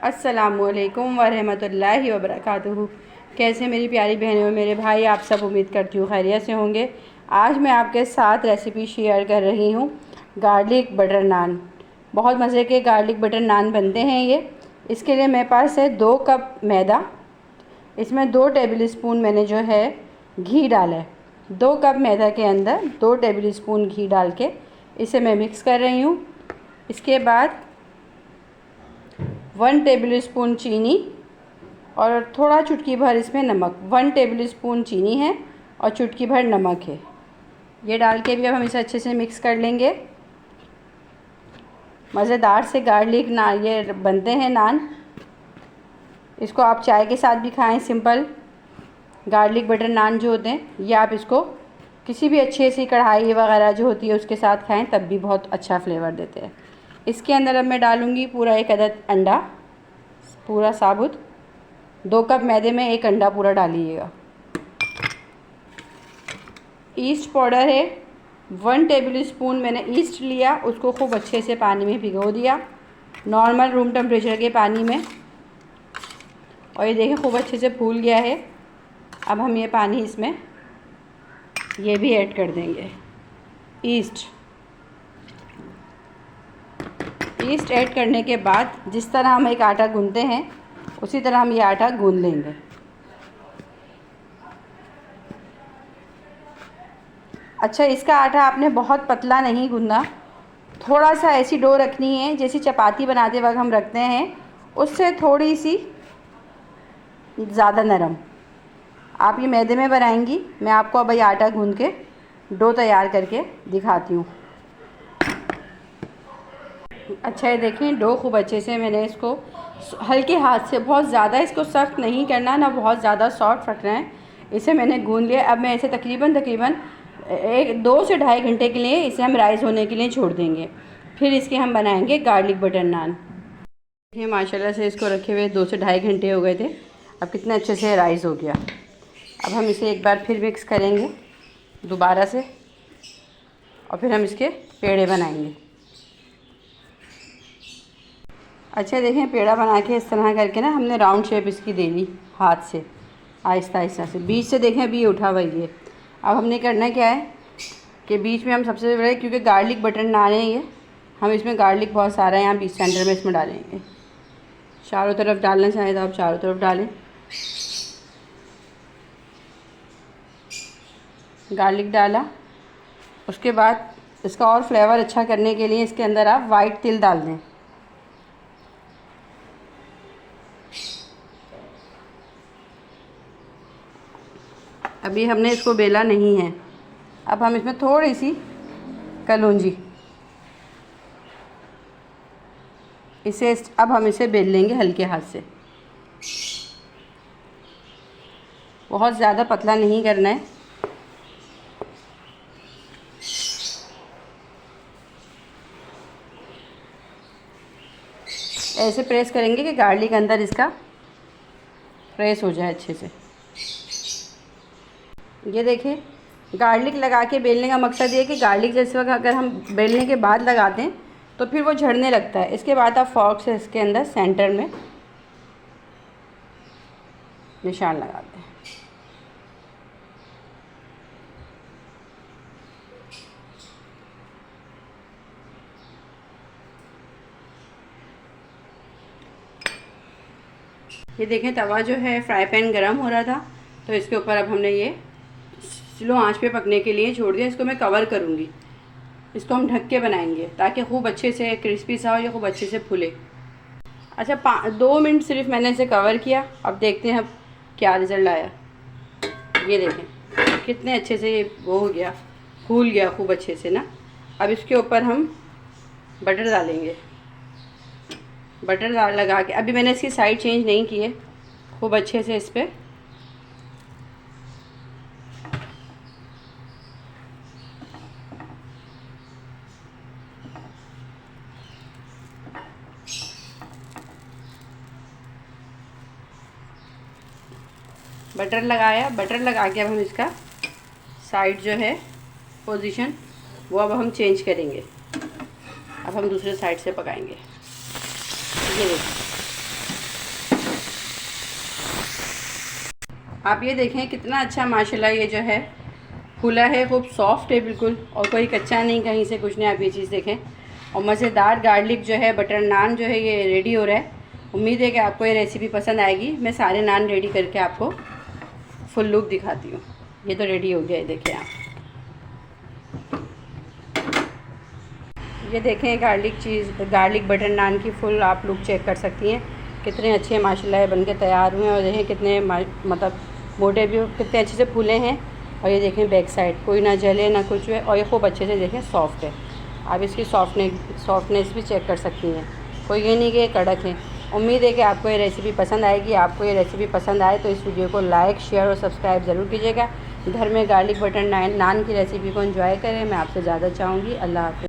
अस्सलामुअलैकुम वरहमतुल्लाहि वबरकातुहू। कैसे मेरी प्यारी बहनें और मेरे भाई, आप सब उम्मीद करती हूँ खैरियत से होंगे। आज मैं आपके साथ रेसिपी शेयर कर रही हूँ गार्लिक बटर नान। बहुत मज़े के गार्लिक बटर नान बनते हैं ये। इसके लिए मेरे पास है 2 कप मैदा। इसमें 2 टेबल स्पून मैंने जो है घी डाला है। 2 कप मैदा के अंदर 2 टेबल स्पून घी डाल के इसे मैं मिक्स कर रही हूँ। इसके बाद 1 टेबल स्पून चीनी और थोड़ा चुटकी भर इसमें नमक। 1 टेबल स्पून चीनी है और चुटकी भर नमक है। ये डाल के भी अब हम इसे अच्छे से मिक्स कर लेंगे। मज़ेदार से गार्लिक नान ये बनते हैं नान। इसको आप चाय के साथ भी खाएं। सिंपल गार्लिक बटर नान जो होते हैं ये आप इसको किसी भी अच्छी सी कढ़ाई वगैरह जो होती है उसके साथ खाएं, तब भी बहुत अच्छा फ्लेवर देते हैं। इसके अंदर अब मैं डालूँगी पूरा 1 अदद अंडा, पूरा साबुत। 2 कप मैदे में 1 अंडा पूरा डालिएगा। ईस्ट पाउडर है 1 टेबल स्पून मैंने ईस्ट लिया, उसको खूब अच्छे से पानी में भिगो दिया, नॉर्मल रूम टेम्परेचर के पानी में। और ये देखें खूब अच्छे से फूल गया है। अब हम ये पानी इसमें ये भी ऐड कर देंगे। ईस्ट ऐड करने के बाद जिस तरह हम एक आटा गूंथते हैं उसी तरह हम ये आटा गूंथ लेंगे। अच्छा, इसका आटा आपने बहुत पतला नहीं गूंथना, थोड़ा सा ऐसी डो रखनी है जैसी चपाती बनाते वक्त हम रखते हैं, उससे थोड़ी सी ज़्यादा नरम। आप ये मैदे में बनाएंगी, मैं आपको अब ये आटा गूंथ के डो तैयार करके दिखाती हूँ। अच्छा, ये देखें डो खूब अच्छे से मैंने इसको हल्के हाथ से, बहुत ज़्यादा इसको सख्त नहीं करना ना बहुत ज़्यादा सॉफ्ट रखना है, इसे मैंने गूंथ लिया। अब मैं इसे तकरीबन 2 से ढाई घंटे के लिए इसे हम राइस होने के लिए छोड़ देंगे। फिर इसके हम बनाएंगे गार्लिक बटर नान। देखिए माशाल्लाह से इसको रखे हुए 2 से ढाई घंटे हो गए थे। अब कितने अच्छे से राइस हो गया। अब हम इसे एक बार फिर मिक्स करेंगे दोबारा से और फिर हम इसके पेड़े बनाएंगे। अच्छा देखें, पेड़ा बना के इस तरह करके ना हमने राउंड शेप इसकी दे ली हाथ से, आहिस्ता आहिस्ता से। बीच से देखें अभी उठा हुआ ये। अब हमने करना क्या है कि बीच में हम सबसे बड़े, क्योंकि गार्लिक बटर नान है ये, हम इसमें गार्लिक बहुत सारा है, यहाँ बीच सेंटर में इसमें डालेंगे। चारों तरफ डालना चाहें तो आप चारों तरफ डालें। गार्लिक डाला, उसके बाद इसका और फ्लेवर अच्छा करने के लिए इसके अंदर आप वाइट तिल डाल दें। अभी हमने इसको बेला नहीं है। अब हम इसमें थोड़ी सी कलौंजी, अब हम इसे बेल लेंगे हल्के हाथ से। बहुत ज़्यादा पतला नहीं करना है। ऐसे प्रेस करेंगे कि गार्लिक अंदर इसका प्रेस हो जाए अच्छे से। ये देखिए, गार्लिक लगा के बेलने का मकसद ये है कि गार्लिक जैसे वक्त अगर हम बेलने के बाद लगाते हैं तो फिर वो झड़ने लगता है। इसके बाद आप फॉर्क से इसके अंदर सेंटर में निशान लगाते हैं। ये देखें, तवा जो है फ्राई पैन गरम हो रहा था तो इसके ऊपर अब हमने ये स्लो आंच पे पकने के लिए छोड़ दिया। इसको मैं कवर करूँगी, इसको हम ढक के बनाएंगे ताकि खूब अच्छे से क्रिस्पी सा हो, ये खूब अच्छे से फूले। अच्छा 2 मिनट सिर्फ मैंने इसे कवर किया। अब देखते हैं अब क्या रिज़ल्ट आया। ये देखें कितने अच्छे से ये वो हो गया, फूल गया खूब अच्छे से ना। अब इसके ऊपर हम बटर डालेंगे। बटर लगा के, अभी मैंने इसकी साइड चेंज नहीं की है, खूब अच्छे से इस पर बटर लगाया। बटर लगा के अब हम इसका साइड जो है पोजीशन वो अब हम चेंज करेंगे। अब हम दूसरे साइड से पकाएंगे। ये देखिए आप ये देखें कितना अच्छा माशाल्लाह ये जो है फूला है, खूब सॉफ्ट है बिल्कुल, और कोई कच्चा नहीं, कहीं से कुछ नहीं। आप ये चीज़ देखें। और मज़ेदार गार्लिक जो है बटर नान जो है ये रेडी हो रहा है। उम्मीद है कि आपको ये रेसिपी पसंद आएगी। मैं सारे नान रेडी करके आपको फुल लुक दिखाती हूँ। ये तो रेडी हो गया है, देखिए आप। ये देखें गार्लिक बटर नान की फुल आप लुक चेक कर सकती हैं। कितने अच्छे माशाल्लाह बन के तैयार हुए हैं। और देखें कितने मतलब मोटे भी कितने अच्छे से फूले हैं। और ये देखें बैक साइड कोई ना जले ना कुछ है, और ये खूब अच्छे से देखें सॉफ्ट है। आप इसकी सॉफ्टनेस भी चेक कर सकती हैं। कोई ये नहीं कि ये कड़क है। उम्मीद है कि आपको ये रेसिपी पसंद आएगी। आपको ये रेसिपी पसंद आए तो इस वीडियो को लाइक, शेयर और सब्सक्राइब ज़रूर कीजिएगा। घर में गार्लिक बटर नान की रेसिपी को एंजॉय करें, मैं आपसे ज़्यादा चाहूँगी। अल्लाह हाफ़िज़।